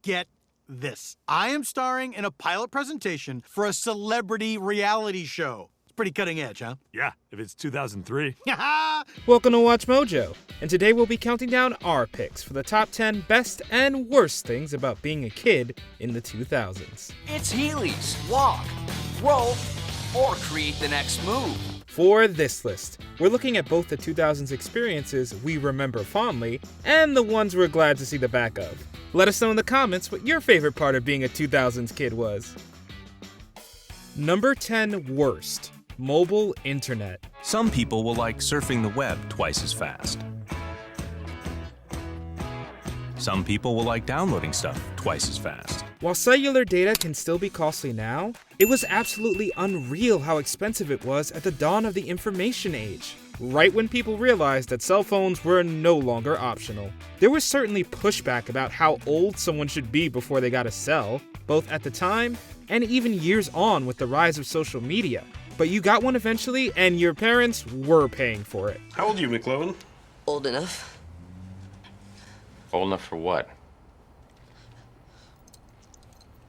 get this. I am starring in a pilot presentation for a celebrity reality show. It's pretty cutting edge, huh? Yeah, if it's 2003. Welcome to Watch Mojo, and today we'll be counting down our picks for the top 10 best and worst things about being a kid in the 2000s. It's Heelys. Walk, roll, or create the next move. For this list, we're looking at both the 2000s experiences we remember fondly and the ones we're glad to see the back of. Let us know in the comments what your favorite part of being a 2000s kid was. Number 10 worst. Mobile internet. Some people will like surfing the web twice as fast. Some people will like downloading stuff twice as fast. While cellular data can still be costly now, it was absolutely unreal how expensive it was at the dawn of the information age, right when people realized that cell phones were no longer optional. There was certainly pushback about how old someone should be before they got a cell, both at the time and even years on with the rise of social media. But you got one eventually, and your parents were paying for it. How old are you, McLovin? Old enough. Old enough for what?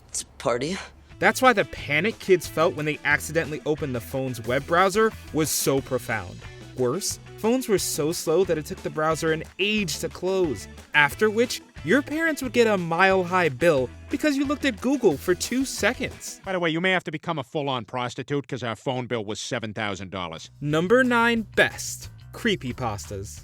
It's a party. That's why the panic kids felt when they accidentally opened the phone's web browser was so profound. Worse, phones were so slow that it took the browser an age to close, after which your parents would get a mile-high bill because you looked at Google for 2 seconds. By the way, you may have to become a full-on prostitute because our phone bill was $7,000. Number 9 best. Creepypastas.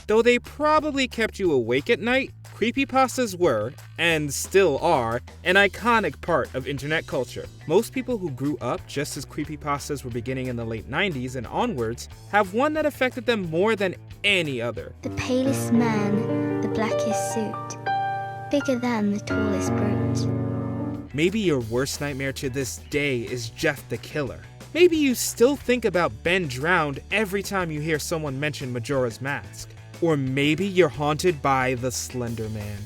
Though they probably kept you awake at night, creepypastas were, and still are, an iconic part of internet culture. Most people who grew up just as creepypastas were beginning in the late 90s and onwards have one that affected them more than any other. The palest man, the blackest suit, bigger than the tallest brute. Maybe your worst nightmare to this day is Jeff the Killer. Maybe you still think about Ben Drowned every time you hear someone mention Majora's Mask. Or maybe you're haunted by the Slender Man.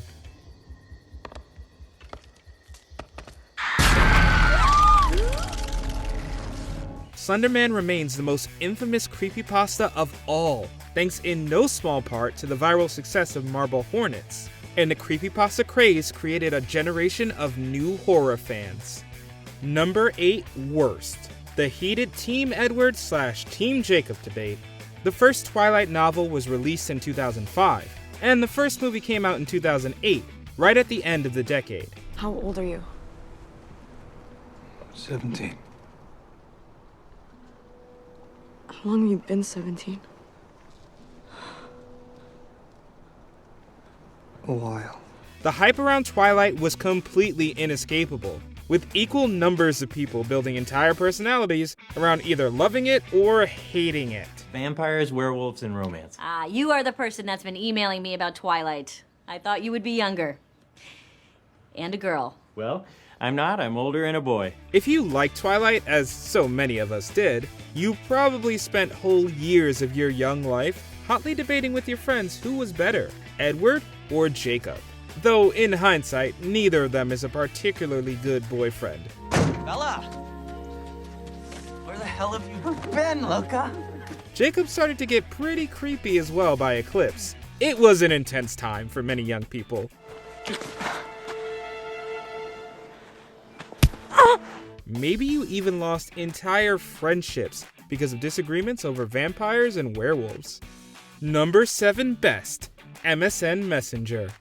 Slender Man remains the most infamous creepypasta of all, thanks in no small part to the viral success of Marble Hornets. And the creepypasta craze created a generation of new horror fans. Number 8 worst. The heated Team Edward / Team Jacob debate. The first Twilight novel was released in 2005, and the first movie came out in 2008, right at the end of the decade. How old are you? 17. How long have you been 17? A while. The hype around Twilight was completely inescapable, with equal numbers of people building entire personalities around either loving it or hating it. Vampires, werewolves, and romance. You are the person that's been emailing me about Twilight. I thought you would be younger. And a girl. Well, I'm not. I'm older and a boy. If you liked Twilight, as so many of us did, you probably spent whole years of your young life hotly debating with your friends who was better, Edward or Jacob. Though, in hindsight, neither of them is a particularly good boyfriend. Bella! Where the hell have you been, Luca? Jacob started to get pretty creepy as well by Eclipse. It was an intense time for many young people. Maybe you even lost entire friendships because of disagreements over vampires and werewolves. Number 7 best. MSN Messenger.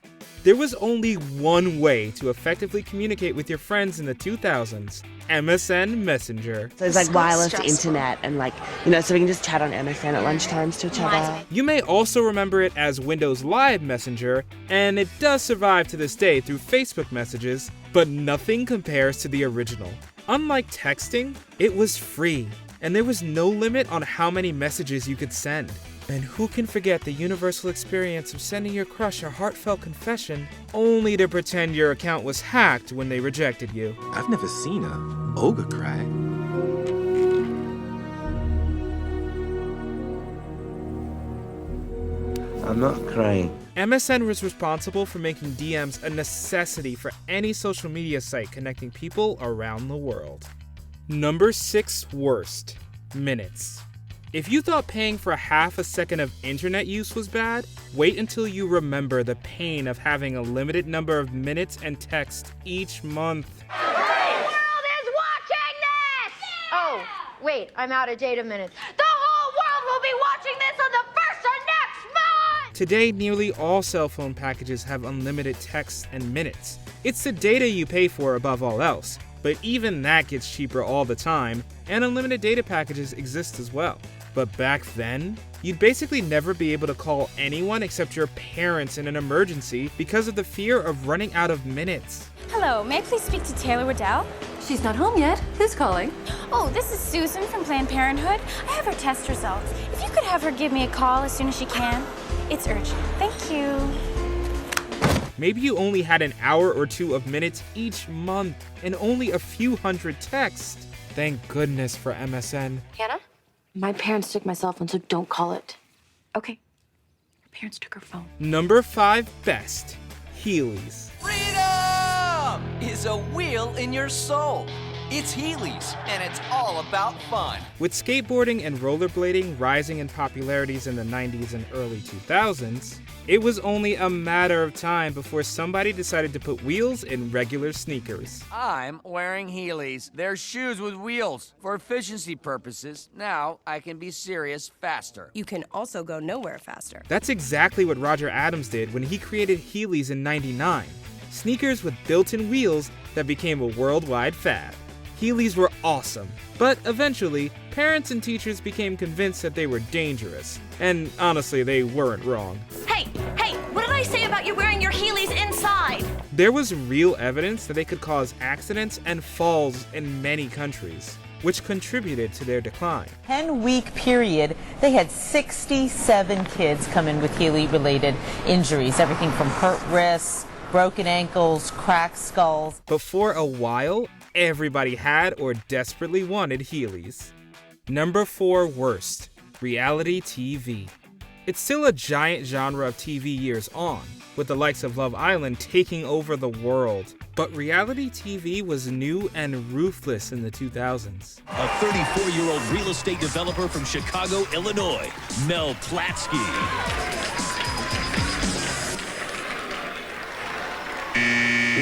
There was only one way to effectively communicate with your friends in the 2000s. MSN Messenger. So it's like wireless internet and so we can just chat on MSN at lunchtimes to each other. You may also remember it as Windows Live Messenger, and it does survive to this day through Facebook messages, but nothing compares to the original. Unlike texting, it was free, and there was no limit on how many messages you could send. And who can forget the universal experience of sending your crush a heartfelt confession only to pretend your account was hacked when they rejected you? I've never seen a ogre cry. I'm not crying. MSN was responsible for making DMs a necessity for any social media site connecting people around the world. Number 6 worst. Minutes. If you thought paying for half a second of internet use was bad, wait until you remember the pain of having a limited number of minutes and text each month. The whole world is watching this! Oh, wait, I'm out of data minutes. The whole world will be watching this on the 1st of next month! Today, nearly all cell phone packages have unlimited text and minutes. It's the data you pay for above all else, but even that gets cheaper all the time, and unlimited data packages exist as well. But back then, you'd basically never be able to call anyone except your parents in an emergency because of the fear of running out of minutes. Hello, may I please speak to Taylor Waddell? She's not home yet. Who's calling? Oh, this is Susan from Planned Parenthood. I have her test results. If you could have her give me a call as soon as she can. It's urgent. Thank you. Maybe you only had an hour or two of minutes each month and only a few hundred texts. Thank goodness for MSN. Hannah? My parents took my cell phone, so don't call it. Okay. Your parents took her phone. Number 5 best, Heelys. Freedom is a wheel in your soul. It's Heelys, and it's all about fun. With skateboarding and rollerblading rising in popularities in the 90s and early 2000s, it was only a matter of time before somebody decided to put wheels in regular sneakers. I'm wearing Heelys. They're shoes with wheels. For efficiency purposes, now I can be serious faster. You can also go nowhere faster. That's exactly what Roger Adams did when he created Heelys in '99. Sneakers with built-in wheels that became a worldwide fad. Heelys were awesome, but eventually, parents and teachers became convinced that they were dangerous. And honestly, they weren't wrong. Hey, what did I say about you wearing your Heelys inside? There was real evidence that they could cause accidents and falls in many countries, which contributed to their decline. 10-week period, they had 67 kids come in with Heely-related injuries, everything from hurt wrists, broken ankles, cracked skulls. But for a while, everybody had or desperately wanted Heelys. Number 4 worst, reality TV. It's still a giant genre of TV years on, with the likes of Love Island taking over the world. But reality TV was new and ruthless in the 2000s. A 34-year-old real estate developer from Chicago, Illinois, Mel Platsky.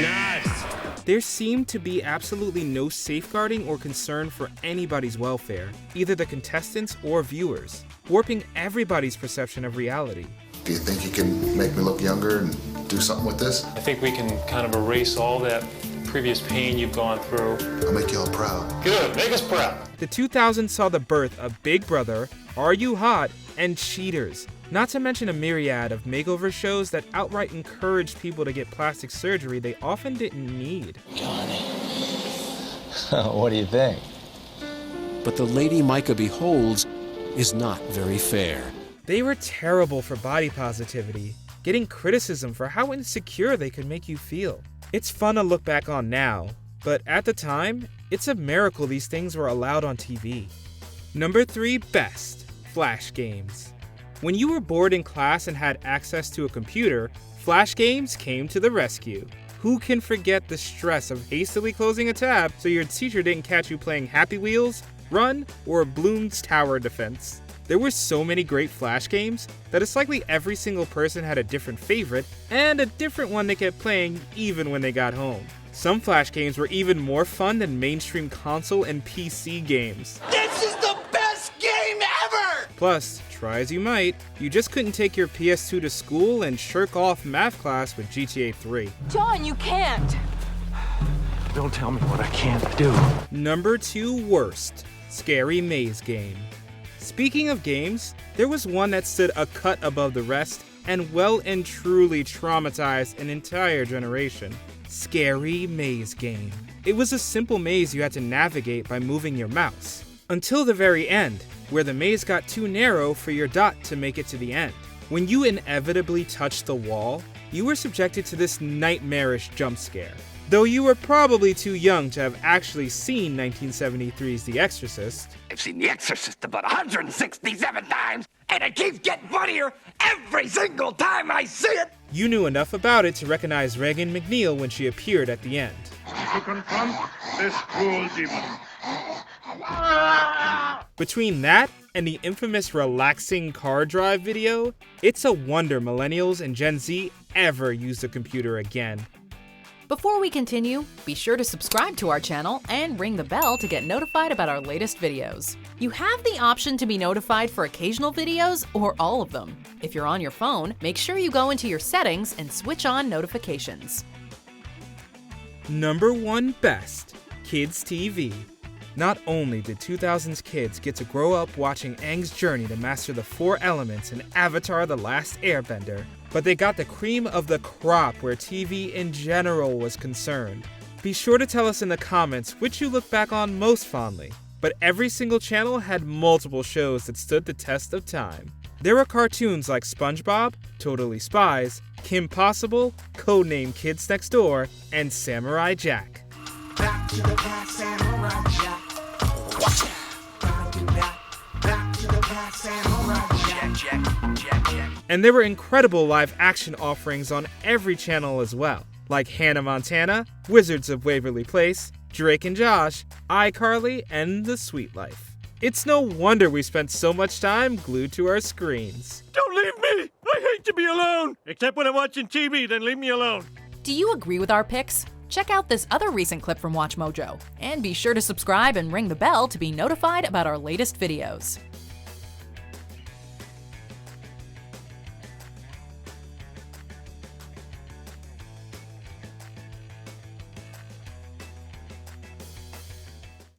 Nice. There seemed to be absolutely no safeguarding or concern for anybody's welfare, either the contestants or viewers, warping everybody's perception of reality. Do you think you can make me look younger and do something with this? I think we can kind of erase all that previous pain you've gone through. I'll make y'all proud. Good, make us proud. The 2000s saw the birth of Big Brother, Are You Hot, and Cheaters, not to mention a myriad of makeover shows that outright encouraged people to get plastic surgery they often didn't need. What do you think? But the lady Micah beholds is not very fair. They were terrible for body positivity, getting criticism for how insecure they could make you feel. It's fun to look back on now, but at the time, it's a miracle these things were allowed on TV. Number 3 best, Flash games. When you were bored in class and had access to a computer, Flash games came to the rescue. Who can forget the stress of hastily closing a tab so your teacher didn't catch you playing Happy Wheels, Run, or Bloons Tower Defense? There were so many great Flash games that it's likely every single person had a different favorite and a different one they kept playing even when they got home. Some Flash games were even more fun than mainstream console and PC games. This is the best game ever! Plus, try as you might, you just couldn't take your PS2 to school and shirk off math class with GTA 3. John, you can't! Don't tell me what I can't do. Number 2 worst, Scary Maze Game. Speaking of games, there was one that stood a cut above the rest and well and truly traumatized an entire generation. Scary Maze Game. It was a simple maze you had to navigate by moving your mouse. Until the very end, where the maze got too narrow for your dot to make it to the end. When you inevitably touched the wall, you were subjected to this nightmarish jump scare. Though you were probably too young to have actually seen 1973's The Exorcist. I've seen The Exorcist about 167 times, and it keeps getting funnier every single time I see it! You knew enough about it to recognize Regan McNeil when she appeared at the end. To confront this cruel demon. Between that and the infamous relaxing car drive video, it's a wonder millennials and Gen Z ever use a computer again. Before we continue, be sure to subscribe to our channel and ring the bell to get notified about our latest videos. You have the option to be notified for occasional videos or all of them. If you're on your phone, make sure you go into your settings and switch on notifications. Number 1 best, Kids TV. Not only did 2000s kids get to grow up watching Aang's journey to master the 4 elements in Avatar: The Last Airbender, but they got the cream of the crop where TV in general was concerned. Be sure to tell us in the comments which you look back on most fondly, but every single channel had multiple shows that stood the test of time. There were cartoons like SpongeBob, Totally Spies, Kim Possible, Codename Kids Next Door, and Samurai Jack. Back to the past, Samurai Jack. Watch it. Back to the past, Samurai Jack. And there were incredible live action offerings on every channel as well, like Hannah Montana, Wizards of Waverly Place, Drake and Josh, iCarly, and The Sweet Life. It's no wonder we spent so much time glued to our screens. Don't leave me! I hate to be alone! Except when I'm watching TV, then leave me alone. Do you agree with our picks? Check out this other recent clip from WatchMojo, and be sure to subscribe and ring the bell to be notified about our latest videos.